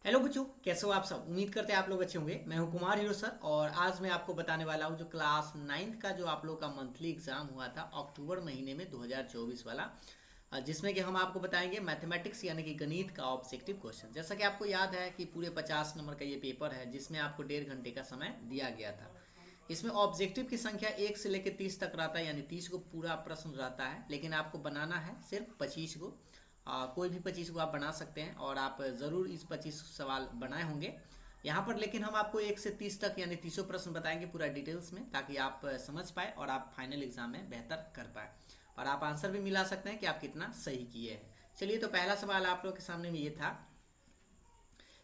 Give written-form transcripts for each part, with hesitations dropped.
Hello बच्चों, कैसे हो आप सब। उम्मीद करते हैं आप लोग अच्छे होंगे। मैं हूं कुमार हीरो सर और आज मैं आपको बताने वाला हूं जो क्लास नाइन्थ का जो आप लोग का मंथली एग्जाम हुआ था अक्टूबर महीने में 2024 वाला, जिसमें कि हम आपको बताएंगे मैथमेटिक्स यानी कि गणित का ऑब्जेक्टिव क्वेश्चन। जैसा कि आपको याद है कि पूरे 50 नंबर का ये पेपर है जिसमें आपको 1.5 घंटे का समय दिया गया था। इसमें ऑब्जेक्टिव की संख्या 1 से लेकर 30 तक रहता है, यानी 30 को पूरा प्रश्न रहता है, लेकिन आपको बनाना है सिर्फ 25 को। कोई भी 25 को आप बना सकते हैं और आप ज़रूर इस 25 सवाल बनाए होंगे यहाँ पर। लेकिन हम आपको 1 से 30 तक यानी 30 प्रश्न बताएंगे पूरा डिटेल्स में, ताकि आप समझ पाए और आप फाइनल एग्जाम में बेहतर कर पाए और आप आंसर भी मिला सकते हैं कि आप कितना सही किए हैं। चलिए, तो पहला सवाल आप लोग के सामने में ये था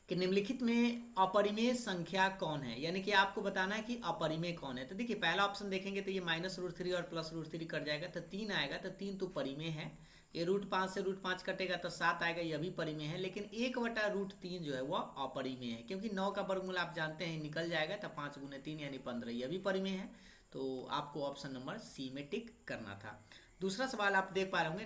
कि निम्नलिखित में अपरिमेय संख्या कौन है, यानी कि आपको बताना है कि अपरिमेय कौन है। तो देखिए, पहला ऑप्शन देखेंगे तो ये -√3 और +√3 कट जाएगा तो 3 आएगा, तो 3 तो परिमेय है। ये √5 से √5 कटेगा तो 7 आएगा, यह भी परिमेय है। लेकिन 1/√3 जो है वह अपरिमेय है, क्योंकि 9 का वर्गमूल आप जानते हैं निकल जाएगा, तो 5 × 3 यानी 15, यह भी परिमेय है। तो आपको ऑप्शन नंबर सी में टिक करना था। दूसरा सवाल आप देख पा रहे होंगे,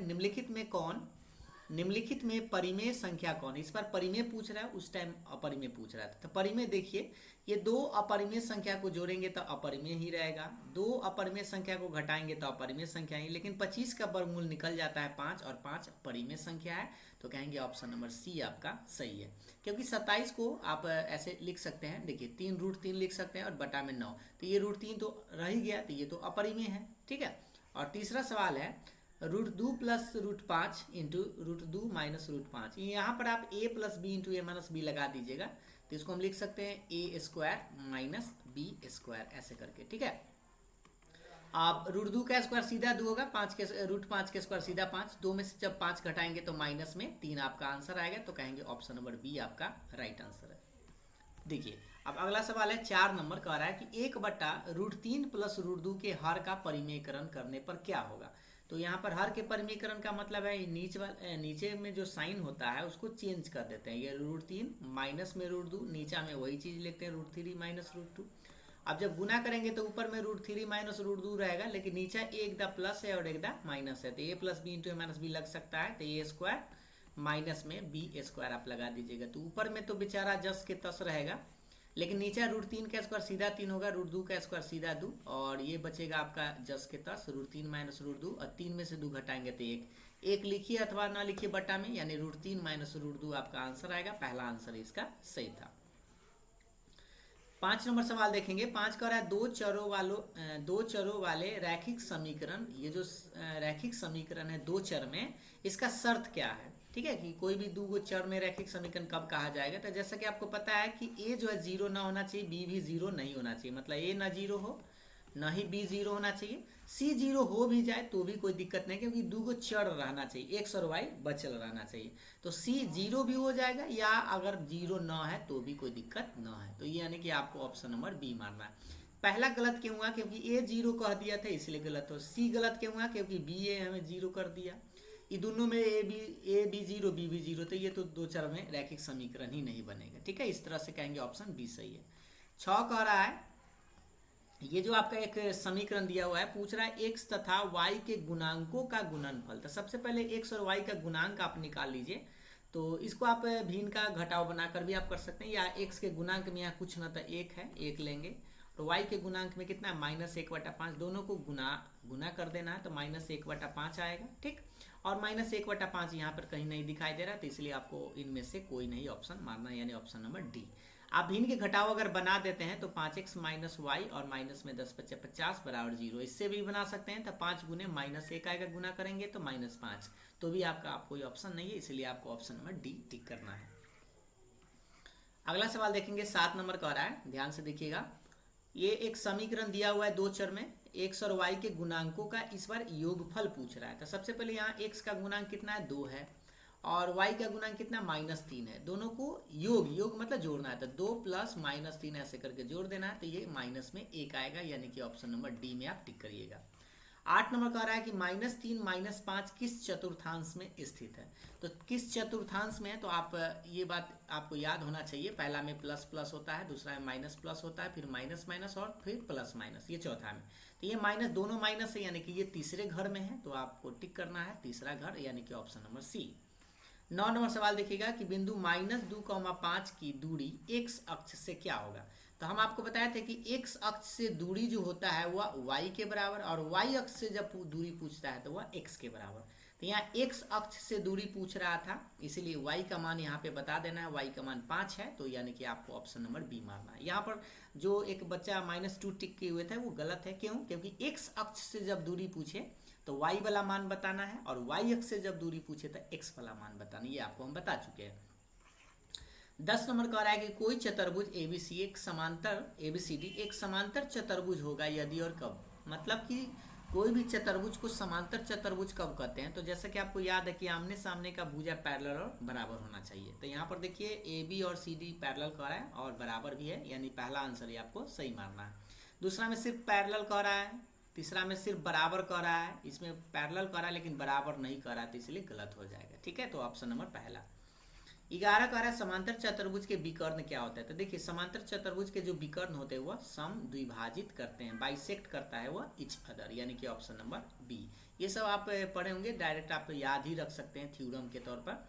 निम्नलिखित में परिमेय संख्या कौन है। इस बार परिमेय पूछ रहा है, उस टाइम अपरिमेय पूछ रहा था। तो परिमेय देखिए, ये दो अपरिमेय संख्या को जोड़ेंगे तो अपरिमेय ही रहेगा, दो अपरिमेय संख्या को घटाएंगे तो अपरिमेय संख्या ही। लेकिन 25 का वर्गमूल निकल जाता है 5 और 5 परिमेय संख्या है, तो कहेंगे ऑप्शन नंबर सी आपका सही है। क्योंकि 27 को आप ऐसे लिख सकते हैं, देखिए 3√3 लिख सकते हैं और बटा में 9, तो ये √3 तो रह ही गया, तो ये तो अपरिमेय है। ठीक है। और तीसरा सवाल है √2 + √5 इंटू √2 - √5। यहाँ पर आप a + b into a - b लगा दीजिएगा, तो इसको हम लिख सकते हैं a² - b², ऐसे करके। ठीक है। आप √2 का स्क्वायर सीधा 2 होगा, √5 के स्क्वायर सीधा 5, दो में से जब 5 घटाएंगे तो माइनस में 3 आपका आंसर आएगा, तो कहेंगे ऑप्शन नंबर बी आपका राइट आंसर है। देखिए, अब अगला सवाल है 4 नंबर का, आ रहा है कि 1/√3 + √2 के हर का परिमेयकरण करने पर क्या होगा। तो यहाँ पर हर के परिमेयकरण का मतलब है नीचे में जो साइन होता है उसको चेंज कर देते हैं। ये √3 माइनस में √2, नीचा में वही चीज लिखते हैं √3 - √2। अब जब गुना करेंगे तो ऊपर में √3 - √2 रहेगा, लेकिन नीचा एक दा प्लस है और एक दा माइनस है, तो a + b into a - b लग सकता है, तो a² माइनस में b² आप लगा दीजिएगा। तो ऊपर में तो बेचारा जस के तस रहेगा, लेकिन नीचे √3 का स्क्वायर सीधा 3 होगा, √2 का स्क्वायर सीधा 2, और ये बचेगा आपका जस के तस √3 - √2, और 3 में से 2 घटाएंगे तो 1। एक लिखिए अथवा ना लिखिए बटा में, यानी √3 - √2 आपका आंसर आएगा। पहला आंसर इसका सही था। 5 नंबर सवाल देखेंगे। 5 कह रहा है दो चरों वाले रैखिक समीकरण, ये जो रैखिक समीकरण है दो चर में, इसका शर्त क्या है। ठीक है, कि कोई भी दो चर में रैखिक समीकरण कब कहा जाएगा। तो जैसा कि आपको पता है कि ए जो है जीरो ना होना चाहिए, बी भी जीरो नहीं होना चाहिए, मतलब ए ना जीरो हो ना ही बी जीरो होना चाहिए। सी जीरो हो भी जाए तो भी कोई दिक्कत नहीं, क्योंकि दो चर रहना चाहिए, एक्स और वाई बचल रहना चाहिए। तो सी जीरो भी हो जाएगा, या अगर जीरो ना है तो भी कोई दिक्कत ना है। तो ये यानी कि आपको ऑप्शन नंबर बी मारना है। पहला गलत क्यों हुआ, क्योंकि ए जीरो कह दिया था इसलिए गलत हो। सी गलत क्यों हुआ, क्योंकि बी ए हमें जीरो कर दिया। ये दोनों में ए बी जीरो बी भी जीरो, तो ये तो दो चर में रैखिक समीकरण ही नहीं बनेगा। ठीक है, इस तरह से कहेंगे ऑप्शन बी सही है। 6 कह रहा है, ये जो आपका एक समीकरण दिया हुआ है, पूछ रहा है x तथा y के गुणांकों का गुणनफल। तो सबसे पहले x और y का गुणांक आप निकाल लीजिए। तो इसको आप भिन्न का घटाव बनाकर भी आप कर सकते हैं, या x के गुणांक में यहाँ कुछ ना तो 1 है, 1 लेंगे, और y के गुणांक में कितना है -1/5, दोनों को गुना कर देना है, तो -1/5 आएगा। ठीक, और -1/5 यहाँ पर कहीं नहीं दिखाई दे रहा, तो इसलिए आपको इनमें से कोई नहीं ऑप्शन मारना, यानी ऑप्शन नंबर डी। आप भिन्न के घटाव अगर बना देते हैं तो 5x - y और माइनस में 10 × 5 = 50 बराबर 0, इससे भी बना सकते हैं। तो 5 गुने -1 आएगा, गुना करेंगे तो -5, तो भी आपका कोई ऑप्शन नहीं है, इसलिए आपको ऑप्शन नंबर डी टिक करना है। अगला सवाल देखेंगे, 7 नंबर का आ रहा है, ध्यान से देखिएगा। ये एक समीकरण दिया हुआ है दो चर में, x और y के गुणांकों का इस बार योगफल पूछ रहा है। तो सबसे पहले यहाँ x का गुणांक कितना है, 2 है, और y का गुणांक कितना -3 है। दोनों को योग मतलब जोड़ना है, तो 2 + -3 ऐसे करके जोड़ देना है, तो ये माइनस में 1 आएगा, यानी कि ऑप्शन नंबर डी में आप टिक करिएगा। 8 नंबर का आ रहा है कि -3 - 5 किस चतुर्थांश में स्थित है। तो किस चतुर्थांश में है, तो आप ये बात आपको याद होना चाहिए। पहला में प्लस प्लस होता है, दूसरा में माइनस प्लस होता है, फिर माइनस माइनस और फिर प्लस माइनस, ये चौथा में। तो ये माइनस दोनों माइनस है, यानी कि ये तीसरे घर में है, तो आपको टिक करना है तीसरा घर, यानी कि ऑप्शन नंबर सी। 9 नंबर सवाल देखिएगा कि बिंदु -2,5 की दूरी x अक्ष से क्या होगा। तो हम आपको बताए थे कि x अक्ष से दूरी जो होता है वह y के बराबर, और y अक्ष से जब दूरी पूछता है तो वह x के बराबर। तो यहाँ x अक्ष से दूरी पूछ रहा था, इसीलिए y का मान यहाँ पे बता देना है, y का मान 5 है, तो यानी कि आपको ऑप्शन नंबर बी मारना है। यहाँ पर जो एक बच्चा -2 टिक किए हुए थे वो गलत है। क्यों? क्योंकि x अक्ष से जब दूरी पूछे तो y वाला मान बताना है, और y अक्ष से जब दूरी पूछे तो x वाला मान बताना है। ये आपको हम बता चुके हैं। 10 नंबर कह रहा है कि कोई चतुर्भुज एबीसी एक समांतर एबीसीडी एक समांतर चतुर्भुज होगा यदि और कब। मतलब कि कोई भी चतुर्भुज को समांतर चतुर्भुज कब कहते हैं। तो जैसा कि आपको याद है कि आमने सामने का भुजा पैरेलल और बराबर होना चाहिए। तो यहाँ पर देखिए ए बी और सी डी पैरेलल कह रहा है और बराबर भी है, यानी पहला आंसर ये आपको सही मारना है। दूसरा में सिर्फ पैरेलल कह रहा है, तीसरा में सिर्फ बराबर कह रहा है, इसमें पैरेलल कह रहा है लेकिन बराबर नहीं कह रहा है, तो इसलिए गलत हो जाएगा। ठीक है, तो ऑप्शन नंबर पहला। 11 कह रहा है समांतर चतुर्भुज के विकर्ण क्या होता है। तो देखिए समांतर चतुर्भुज के जो विकर्ण होते हैं वह सम द्विभाजित करते हैं, बाइसेक्ट करता है वह इच अदर, यानी कि ऑप्शन नंबर बी। ये सब आप पढ़े होंगे, डायरेक्ट आप याद ही रख सकते हैं थ्योरम के तौर पर।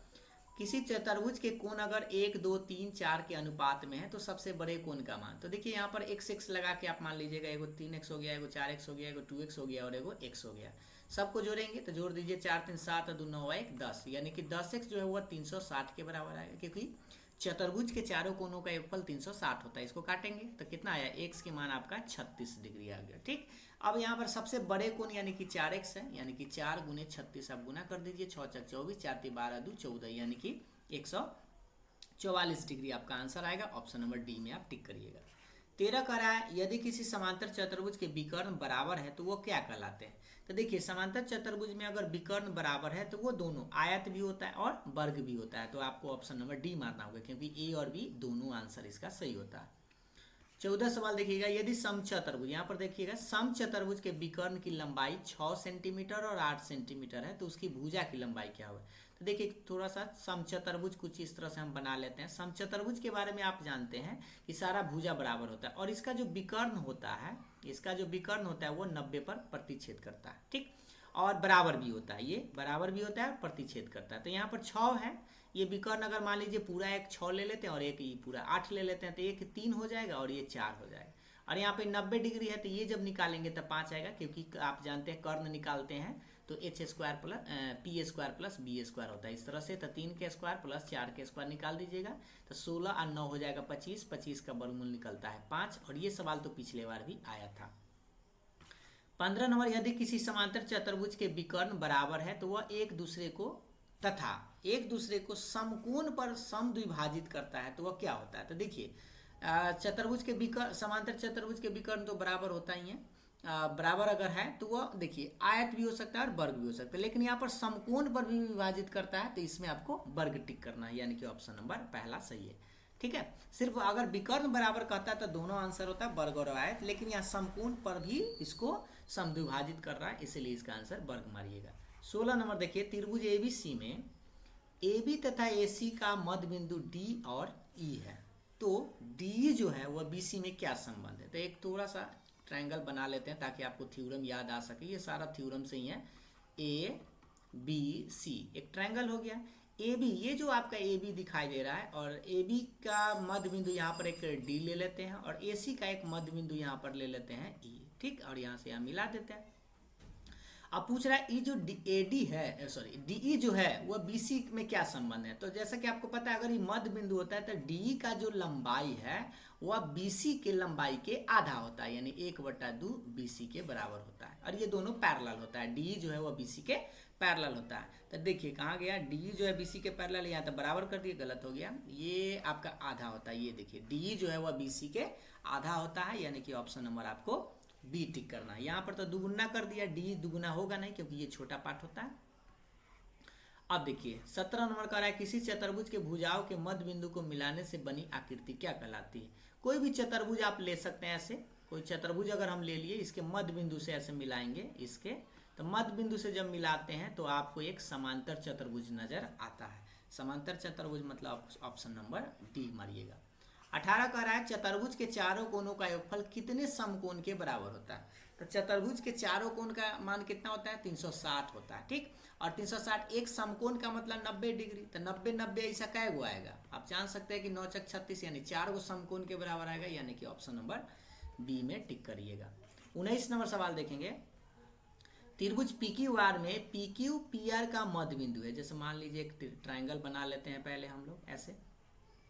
किसी चतुर्भुज के कोण अगर 1, 2, 3, 4 के अनुपात में है तो सबसे बड़े कोण का मान। तो देखिए यहाँ पर x लगा के आप मान लीजिएगा, एगो 3x हो गया, एगो 4x हो गया, एगो 2x हो गया और एगो x हो गया। सबको जोड़ेंगे तो जोड़ दीजिए, 4 3 7 और 2 9 1 10, यानी कि 10x जो है वह 360 के बराबर आएगा, क्योंकि चतुर्भुज के चारों कोनों का योगफल 360 होता है। इसको काटेंगे तो कितना आया, x के मान आपका 36 डिग्री आ गया। ठीक, अब यहाँ पर सबसे बड़े कोण यानी कि 4x है, यानी कि 4 गुने 36 आप गुना कर दीजिए, 6 × 24, 4 × 12, 2 14, यानी कि 144 डिग्री आपका आंसर आएगा। ऑप्शन नंबर डी में आप टिक करिएगा। 13 कह रहा है यदि किसी समांतर चतुर्भुज के विकर्ण बराबर है तो वो क्या कहलाते हैं। तो देखिए समांतर चतुर्भुज में अगर विकर्ण बराबर है तो वो दोनों आयत भी होता है और वर्ग भी होता है। तो आपको ऑप्शन नंबर डी मारना होगा, क्योंकि ए और बी दोनों आंसर इसका सही होता है। 14 सवाल देखिएगा, यदि समचतुर्भुज, यहाँ पर देखिएगा समचतुर्भुज के विकर्ण की लंबाई 6 सेंटीमीटर और 8 सेंटीमीटर है तो उसकी भुजा की लंबाई क्या होगा। तो देखिए थोड़ा सा समचतुर्भुज कुछ इस तरह से हम बना लेते हैं। समचतुर्भुज के बारे में आप जानते हैं कि सारा भुजा बराबर होता है, और इसका जो विकर्ण होता है, वो 90 पर प्रतिच्छेद करता है। ठीक, और बराबर भी होता है, ये बराबर भी होता है, प्रतिच्छेद करता है। तो यहाँ पर 6 है, ये विकर्ण अगर मान लीजिए पूरा एक 6 ले लेते हैं और एक ये पूरा 8 ले लेते हैं तो एक 3 हो जाएगा और ये 4 हो जाएगा। और यहाँ पे 90 डिग्री है तो ये जब निकालेंगे तब 5 आएगा, क्योंकि आप जानते हैं कर्ण निकालते हैं तो h² plus p² plus b² होता है इस तरह से। तो 3 के स्क्वायर प्लस 4 के स्क्वायर निकाल दीजिएगा तो 16 और 9 हो जाएगा 25, 25 का वर्गमूल निकलता है 5। और ये सवाल तो पिछले बार भी आया था। 15 नंबर, यदि किसी समांतर चतुर्भुज के विकर्ण बराबर है तो वह एक दूसरे को समकोण पर समद्विभाजित करता है तो वह क्या होता है। तो देखिए चतुर्भुज के विकर्ण, समांतर चतुर्भुज के विकर्ण तो बराबर होता ही है, बराबर अगर है तो वह देखिए आयत भी हो सकता है और वर्ग भी हो सकता है, लेकिन यहाँ पर समकोण पर भी विभाजित करता है तो इसमें आपको वर्ग टिक करना है, यानी कि ऑप्शन नंबर पहला सही है। ठीक है, सिर्फ अगर विकर्ण बराबर कहता है तो दोनों आंसर होता है वर्ग और आयत, लेकिन यहाँ समकोण पर भी इसको समद्विभाजित कर रहा है, इसीलिए इसका आंसर वर्ग मारिएगा। 16 नंबर देखिए, त्रिभुज एबीसी में AB तथा AC का मध्य बिंदु D और E है, तो D जो है वह BC में क्या संबंध है। तो एक थोड़ा सा ट्रायंगल बना लेते हैं ताकि आपको थ्योरम याद आ सके। ये सारा थ्योरम से ही है। ABC एक ट्रायंगल हो गया। AB, ये जो आपका AB दिखाई दे रहा है, और AB का मध्य बिंदु यहाँ पर एक D ले लेते हैं और AC का एक मध्य बिंदु यहाँ पर ले लेते हैं E। ठीक, और यहाँ से यहाँ मिला देते हैं। अब पूछ रहा है ये जो AD है, सॉरी DE जो है वह BC में क्या संबंध है। तो जैसा कि आपको पता है अगर ये मध्य बिंदु होता है तो DE का जो लंबाई है वह BC के लंबाई के आधा होता है, यानी 1/2 BC के बराबर होता है, और ये दोनों पैरेलल होता है। DE जो है वह BC के पैरेलल होता है। तो देखिए कहाँ गया, DE जो है BC के पैरेलल, यहाँ तो बराबर कर दिए, गलत हो गया, ये आपका आधा होता है। ये देखिए DE जो है वह BC के आधा होता है, यानी कि ऑप्शन नंबर आपको बी टिक करना है। यहाँ पर तो दुगुना कर दिया, डी दुगुना होगा नहीं क्योंकि ये छोटा पार्ट होता है। अब देखिए 17 नंबर कह रहा है किसी चतुर्भुज के भुजाओं के मध्य बिंदु को मिलाने से बनी आकृति क्या कहलाती है। कोई भी चतुर्भुज आप ले सकते हैं, ऐसे कोई चतुर्भुज अगर हम ले लिए, इसके मध्य बिंदु से ऐसे मिलाएंगे इसके, तो मध्य बिंदु से जब मिलाते हैं तो आपको एक समांतर चतुर्भुज नजर आता है। समांतर चतुर्भुज मतलब ऑप्शन नंबर डी मारिएगा। 18 कह रहा है चतुर्भुज के चारों कोनों का योगफल कितने समकोण के बराबर होता है। तो चतुर्भुज के चारों कोण का मान कितना होता है, 360 होता है, ठीक। और 360 एक समकोण का मतलब 90 डिग्री, तो 90 90 ऐसा कै गो आएगा, आप जान सकते हैं कि 9 चक 36 यानी 4 गो समकोण के बराबर आएगा, यानी कि ऑप्शन नंबर बी में टिक करिएगा। 19 नंबर सवाल देखेंगे। त्रिभुज PQR में PQ PR का मध्य बिंदु है। जैसे मान लीजिए एक ट्रायंगल बना लेते हैं पहले हम लोग ऐसे,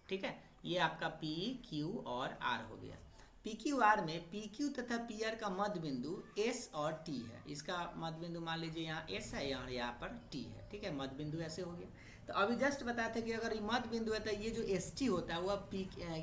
ठीक है। ये आपका PQ और R हो गया। PQR में PQ तथा PR का मध्य बिंदु S और T है। इसका मध्य बिंदु मान लीजिए यहाँ S है और यहाँ पर T है, ठीक है। मध्य बिंदु ऐसे हो गया। तो अभी जस्ट बताए थे कि अगर ये मध्य बिंदु है तो ये जो ST होता है वह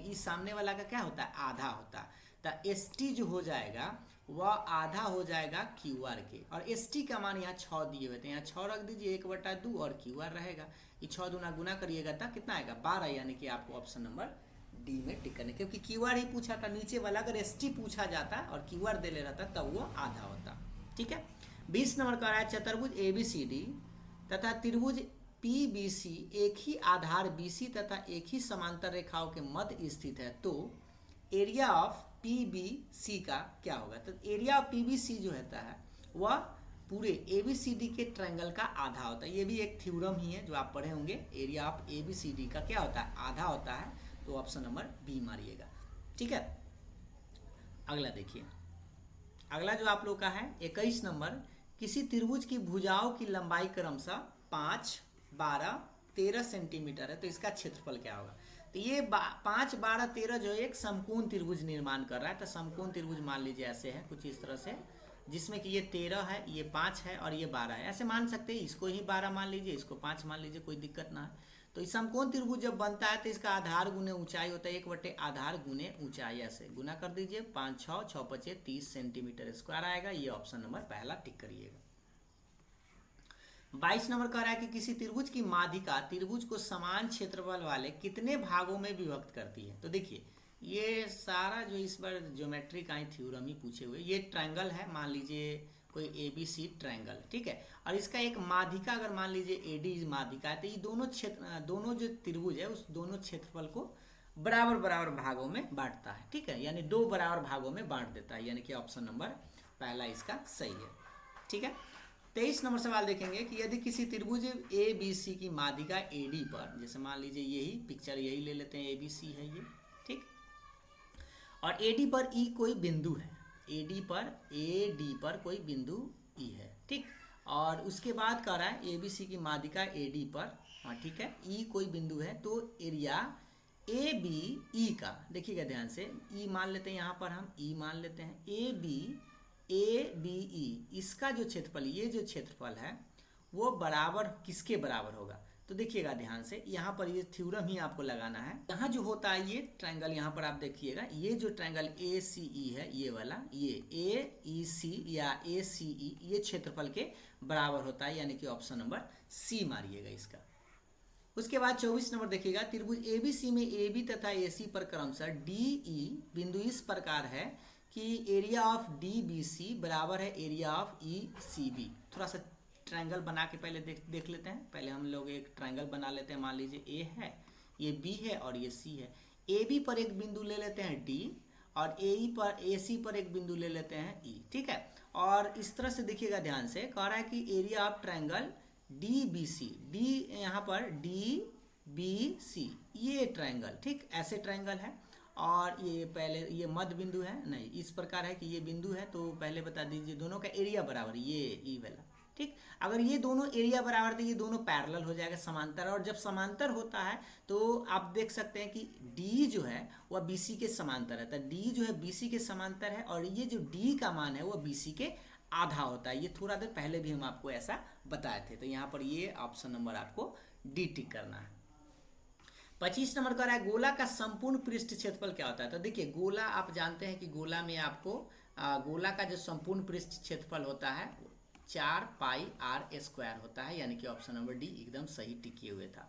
इस सामने वाला का क्या होता है, आधा होता है। तो ST जो हो जाएगा वह आधा हो जाएगा QR के, और ST का मान यहाँ 6 दिए हुए थे, यहाँ 6 रख दीजिए 1/2 और QR रहेगा। ये 6 दूना गुना करिएगा तो कितना आएगा, 12, यानी कि आपको ऑप्शन नंबर डी में टिक करने, क्योंकि QR ही पूछा था नीचे वाला, अगर ST पूछा जाता और QR दे ले रहता तब वो आधा होता, ठीक है। 20 नंबर का रहा है चतुर्भुज ABCD तथा त्रिभुज PBC एक ही आधार BC तथा एक ही समांतर रेखाओं के मध्य स्थित है, तो एरिया ऑफ PBC का क्या होगा। तो एरिया ऑफ PBC जो होता है वह पूरे ABCD के ट्रायंगल का आधा होता है। ये भी एक थ्योरम ही है जो आप पढ़े होंगे। एरिया ऑफ ABCD का क्या होता है, आधा होता है, तो ऑप्शन नंबर बी मारिएगा, ठीक है। अगला देखिए, अगला जो आप लोग का है 21 नंबर। किसी त्रिभुज की भुजाओं की लंबाई क्रमशः 5, 12, 13 सेंटीमीटर है, तो इसका क्षेत्रफल क्या होगा। तो ये 5, 12, 13 जो एक समकोण त्रिभुज निर्माण कर रहा है। तो समकोण त्रिभुज मान लीजिए ऐसे है कुछ इस तरह से, जिसमें कि ये 13 है, ये 5 है और ये 12 है, ऐसे मान सकते हैं। इसको ही 12 मान लीजिए, इसको 5 मान लीजिए, कोई दिक्कत ना है। तो इस समकोण त्रिभुज जब बनता है तो इसका आधार गुने ऊंचाई होता है, 1/आधार गुने ऊंचाई, ऐसे गुना कर दीजिए। 5, 6, 6, 5, 30 सेंटीमीटर स्क्वायर आएगा। ये ऑप्शन नंबर पहला टिक करिएगा। 22 नंबर कह रहा है कि किसी त्रिभुज की माध्यिका त्रिभुज को समान क्षेत्रफल वाले कितने भागों में विभक्त करती है। तो देखिए ये सारा जो इस बार ज्योमेट्री का ही थ्योरम ही पूछे हुए, ये ट्रायंगल है, मान लीजिए कोई ABC ट्रायंगल, ठीक है। और इसका एक माध्यिका अगर मान लीजिए AD माध्यिका है, तो ये दोनों जो त्रिभुज है उस दोनों क्षेत्रफल को बराबर बराबर भागों में बांटता है, ठीक है, यानी 2 बराबर भागों में बांट देता है, यानी कि ऑप्शन नंबर पहला इसका सही है, ठीक है। 23 नंबर सवाल देखेंगे कि यदि किसी त्रिभुज ABC की माध्यिका AD पर, जैसे मान लीजिए यही पिक्चर यही ले लेते हैं, ABC है ये, ठीक, और AD पर E कोई बिंदु है, AD पर कोई बिंदु E है, ठीक। और उसके बाद कह रहा है ABC की माध्यिका AD पर, हाँ ठीक है, E कोई बिंदु है, तो एरिया ABE का, देखिएगा ध्यान से, E मान लेते हैं, यहाँ पर हम E मान लेते हैं, ABE इसका जो क्षेत्रफल, ये जो क्षेत्रफल है वो बराबर किसके बराबर होगा। तो देखिएगा ध्यान से, यहाँ पर ये थ्योरम ही आपको लगाना है। यहाँ जो होता है ये ट्रायंगल, यहाँ पर आप देखिएगा, ये जो ट्रायंगल ACE है, ये वाला, ये AEC या ACE, ये क्षेत्रफल के बराबर होता है, यानी कि ऑप्शन नंबर सी मारिएगा इसका। उसके बाद 24 नंबर देखिएगा, त्रिभुज ABC में AB तथा AC पर क्रमशः DE बिंदु इस प्रकार है कि एरिया ऑफ DBC बराबर है एरिया ऑफ ECB। थोड़ा सा ट्रायंगल बना के पहले देख लेते हैं। पहले हम लोग एक ट्रायंगल बना लेते हैं, मान लीजिए A है, ये B है और ये C है। AB पर एक बिंदु ले लेते हैं D, और AC पर एक बिंदु ले लेते हैं E, ठीक है। और इस तरह से देखिएगा ध्यान से, कह रहा है कि area of triangle DBC, D यहाँ पर DBC ये ट्रायंगल, ठीक, ऐसे ट्रायंगल है। और ये पहले ये मध्य बिंदु है, नहीं इस प्रकार है कि ये बिंदु है, तो पहले बता दीजिए दोनों का एरिया बराबर, ये ई वाला, ठीक। अगर ये दोनों एरिया बराबर तो ये दोनों पैरेलल हो जाएगा, समांतर, और जब समांतर होता है तो आप देख सकते हैं कि D जो है वह BC के समांतर है, तो D जो है BC के समांतर है, और ये जो D का मान है वह BC के आधा होता है। ये थोड़ा देर पहले भी हम आपको ऐसा बताए थे, तो यहाँ पर ये ऑप्शन नंबर आपको डी टिक करना है। 25 नंबर का रहा है गोला का संपूर्ण पृष्ठ क्षेत्रफल क्या होता है। तो देखिए गोला आप जानते हैं कि गोला में आपको गोला का जो संपूर्ण पृष्ठ क्षेत्रफल होता है 4πr² होता है, यानी कि ऑप्शन नंबर डी एकदम सही टिक किए हुए था।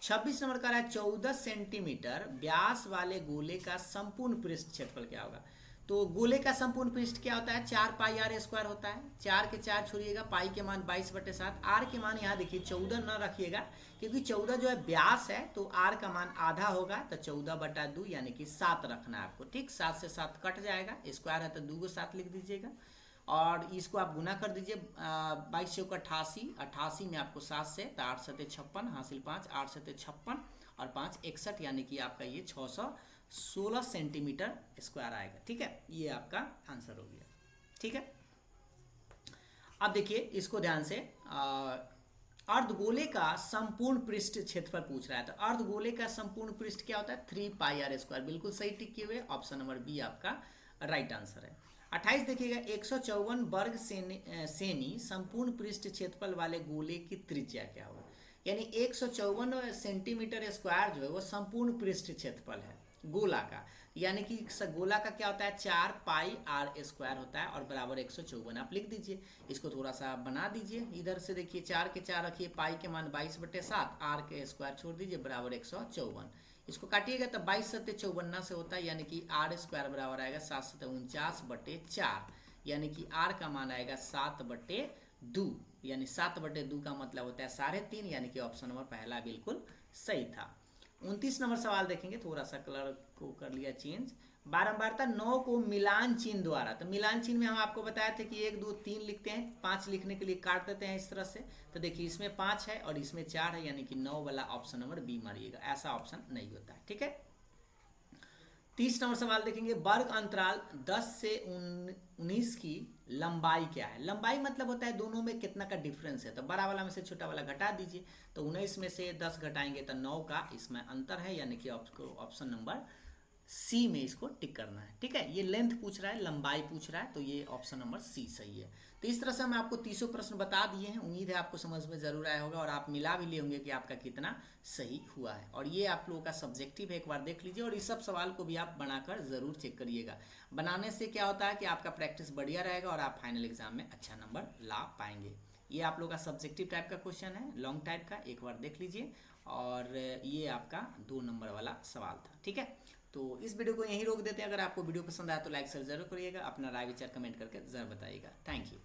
26 नंबर का रहा है 14 सेंटीमीटर व्यास वाले गोले का संपूर्ण पृष्ठ क्षेत्रफल क्या होगा। तो गोले का संपूर्ण पृष्ठ क्या होता है, 4πr² होता है। 4 के 4 छोड़िएगा, पाई के मान 22/7, आर के मान यहाँ देखिए 14 न रखिएगा, क्योंकि 14 जो है व्यास है, तो आर का मान आधा होगा, तो 14/2 यानी कि 7 रखना है आपको। ठीक, 7 से 7 कट जाएगा, स्क्वायर है तो 2 को 7 लिख दीजिएगा, और इसको आप गुना कर दीजिए। 22 चौका 88, 88 में आपको 7 से, तो 8 7 56 हासिल 5, 8 7 56 और 5 61, यानी कि आपका ये 616 सेंटीमीटर स्क्वायर आएगा। ठीक है, ये आपका आंसर हो गया। ठीक है, अब देखिए इसको ध्यान से, अर्धगोले का संपूर्ण पृष्ठ क्षेत्रफल पूछ रहा है। तो अर्धगोले का संपूर्ण पृष्ठ क्या होता है, 3πr²। बिल्कुल सही टिक किए हुए, ऑप्शन नंबर बी आपका राइट आंसर है। 28 देखिएगा, 154 वर्ग सेमी संपूर्ण पृष्ठ क्षेत्रफल वाले गोले की त्रिज्या क्या होगा। यानी 154 सेंटीमीटर स्क्वायर जो है वो संपूर्ण पृष्ठ क्षेत्रफल है गोला का, यानी कि गोला का क्या होता है, 4πr² होता है, और बराबर 154 आप लिख दीजिए। इसको थोड़ा सा बना दीजिए, इधर से देखिए 4 के 4 रखिए, पाई के मान 22/7, आर के स्क्वायर छोड़ दीजिए, बराबर 154। इसको काटिएगा तो 22 7 54 से होता है, यानी कि r² बराबर आएगा 7 7 49/4, यानी कि r का मान आएगा 7/2, यानी 7/2 का मतलब होता है 3.5, यानी कि ऑप्शन नंबर पहला बिल्कुल सही था। 29 नंबर सवाल देखेंगे, थोड़ा सा कलर को कर लिया चेंज। बारंबारता 9 को मिलान चिन्ह द्वारा, तो मिलान चिन्ह में हम आपको बताए थे कि 1 2 3 लिखते हैं, 5 लिखने के लिए काट देते हैं इस तरह से। तो देखिए इसमें 5 है और इसमें 4 है, यानी कि 9 वाला ऑप्शन नंबर बी मारिएगा, ऐसा ऑप्शन नहीं होता है। ठीक है, 30 नंबर सवाल देखेंगे, वर्ग अंतराल 10 से 19 की लंबाई क्या है। लंबाई मतलब होता है दोनों में कितना का डिफरेंस है, तो बड़ा वाला में से छोटा वाला घटा दीजिए, तो 19 में से 10 घटाएंगे तो 9 का इसमें अंतर है, यानी कि आपको ऑप्शन नंबर सी में इसको टिक करना है। ठीक है, ये लेंथ पूछ रहा है, लंबाई पूछ रहा है, तो ये ऑप्शन नंबर सी सही है। तो इस तरह से हम आपको 30 प्रश्न बता दिए हैं, उम्मीद है आपको समझ में जरूर आया होगा, और आप मिला भी लिए होंगे कि आपका कितना सही हुआ है। और ये आप लोगों का सब्जेक्टिव है, एक बार देख लीजिए, और इस सब सवाल को भी आप बनाकर जरूर चेक करिएगा। बनाने से क्या होता है कि आपका प्रैक्टिस बढ़िया रहेगा और आप फाइनल एग्जाम में अच्छा नंबर ला पाएंगे। ये आप लोग का सब्जेक्टिव टाइप का क्वेश्चन है, लॉन्ग टाइप का, एक बार देख लीजिए। और ये आपका 2 नंबर वाला सवाल था। ठीक है, तो इस वीडियो को यहीं रोक देते हैं। अगर आपको वीडियो पसंद आया तो लाइक शेयर जरूर करिएगा, अपना राय विचार कमेंट करके जरूर बताइएगा। Thank you.